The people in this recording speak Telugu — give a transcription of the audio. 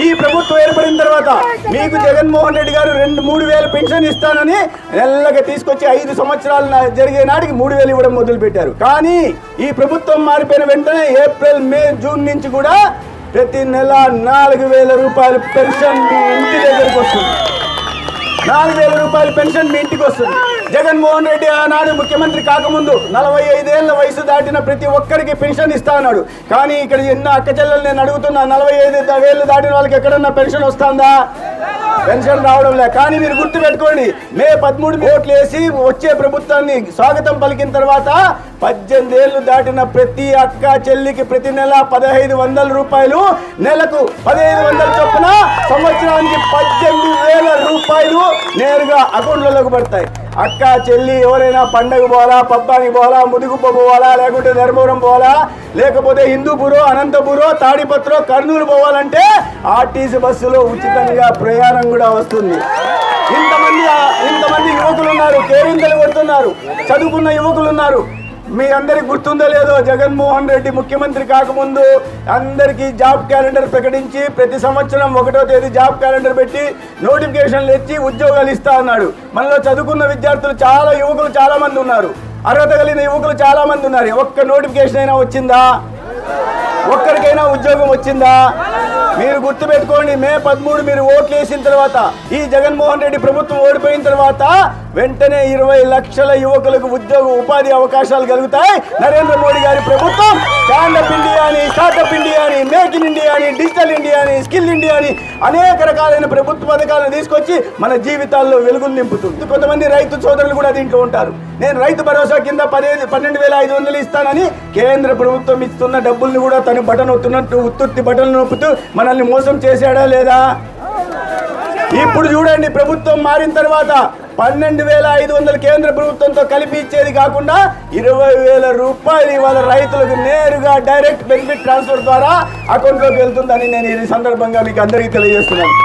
ఈ ప్రభుత్వం ఏర్పడిన తర్వాత మీకు జగన్మోహన్ రెడ్డి గారు 3,000 పెన్షన్ ఇస్తానని నెలగా తీసుకొచ్చి 5 సంవత్సరాలు జరిగే నాటికి 3,000 ఇవ్వడం మొదలు పెట్టారు. కానీ ఈ ప్రభుత్వం మారిపోయిన వెంటనే ఏప్రిల్, మే, జూన్ నుంచి కూడా ప్రతి నెల 4,000 రూపాయల పెన్షన్ మీ ఇంటి దగ్గరికి వస్తుంది. 4,000 రూపాయల పెన్షన్ మీ ఇంటికి వస్తుంది. జగన్మోహన్ రెడ్డి ఆనాడు ముఖ్యమంత్రి కాకముందు 45 ఏళ్ల వయసు దాటిన ప్రతి ఒక్కరికి పెన్షన్ ఇస్తా అన్నాడు. కానీ ఇక్కడ ఎన్నో అక్క చెల్లెలు నేను అడుగుతున్నా, 45 ఏళ్ళు దాటిన వాళ్ళకి ఎక్కడన్నా పెన్షన్ వస్తుందా? పెన్షన్ రావడం లేదు. కానీ మీరు గుర్తు పెట్టుకోండి, మే 13 ఓట్లు వేసి వచ్చే ప్రభుత్వాన్ని స్వాగతం పలికిన తర్వాత 18 ఏళ్లు దాటిన ప్రతి అక్క చెల్లికి ప్రతి నెల 1,500 రూపాయలు, నెలకు 1,500 చొప్పున సంవత్సరానికి 18,000 రూపాయలు నేరుగా అకౌంట్లలోకి పడతాయి. అక్క చెల్లి ఎవరైనా పండగ పోవాలా, పబ్బానికి పోవాలా, ముదుగుప్ప పోవాలా, లేకుంటే ధర్మవరం పోవాలా, లేకపోతే హిందూపురో, అనంతపురో, తాడిపత్రో, కర్నూలు పోవాలంటే ఆర్టీసీ బస్సులో ఉచితంగా ప్రయాణం కూడా వస్తుంది. ఇంతమంది యువకులు ఉన్నారు, కేరింతలు కొడుతున్నారు, చదువుకున్న యువకులు ఉన్నారు. మీ అందరికి గుర్తుందో లేదో, జగన్మోహన్ రెడ్డి ముఖ్యమంత్రి కాకముందు అందరికీ జాబ్ క్యాలెండర్ ప్రకటించి ప్రతి సంవత్సరం 1వ తేదీ జాబ్ క్యాలెండర్ పెట్టి నోటిఫికేషన్లు ఇచ్చి ఉద్యోగాలు ఇస్తా అన్నాడు. మనలో చదువుకున్న విద్యార్థులు చాలా యువకులు చాలా మంది ఉన్నారు, అర్హత కలిగిన యువకులు చాలా మంది ఉన్నారు. ఒక్క నోటిఫికేషన్ అయినా వచ్చిందా? ఒక్కరికైనా ఉద్యోగం వచ్చిందా? మీరు గుర్తుపెట్టుకోండి, మే 13 మీరు ఓట్లు వేసిన తర్వాత, ఈ జగన్మోహన్ రెడ్డి ప్రభుత్వం ఓడిపోయిన తర్వాత వెంటనే 20 లక్షల యువకులకు ఉపాధి అవకాశాలు కలుగుతాయి. నరేంద్ర మోడీ గారి ప్రభుత్వం స్టాండప్ ఇండియా అని, స్టార్టప్ ఇండియా అని, మేక్ ఇన్ ఇండియా అని, డిజిటల్ ఇండియా అని, స్కిల్ ఇండియా అని అనేక రకాలైన ప్రభుత్వ పథకాలను తీసుకొచ్చి మన జీవితాల్లో వెలుగులు నింపుతుంది. కొంతమంది రైతు సోదరులు కూడా దీంట్లో ఉంటారు. నేను రైతు భరోసా కింద 12,500 ఇస్తానని కేంద్ర ప్రభుత్వం ఇస్తున్న డబ్బుల్ని కూడా తను బటన్ ఒత్తున్నట్టు ఉత్తుత్తి బటన్ నొప్పుతూ మనల్ని మోసం చేశాడా లేదా? ఇప్పుడు చూడండి, ప్రభుత్వం మారిన తర్వాత 12,500 కేంద్ర ప్రభుత్వంతో కలిపి ఇచ్చేది కాకుండా 20,000 రూపాయలు ఇవాళ రైతులకు నేరుగా డైరెక్ట్ బెనిఫిట్ ట్రాన్స్ఫర్ ద్వారా అకౌంట్లోకి వెళ్తుందని నేను ఈ సందర్భంగా మీకు అందరికీ తెలియజేస్తున్నాను.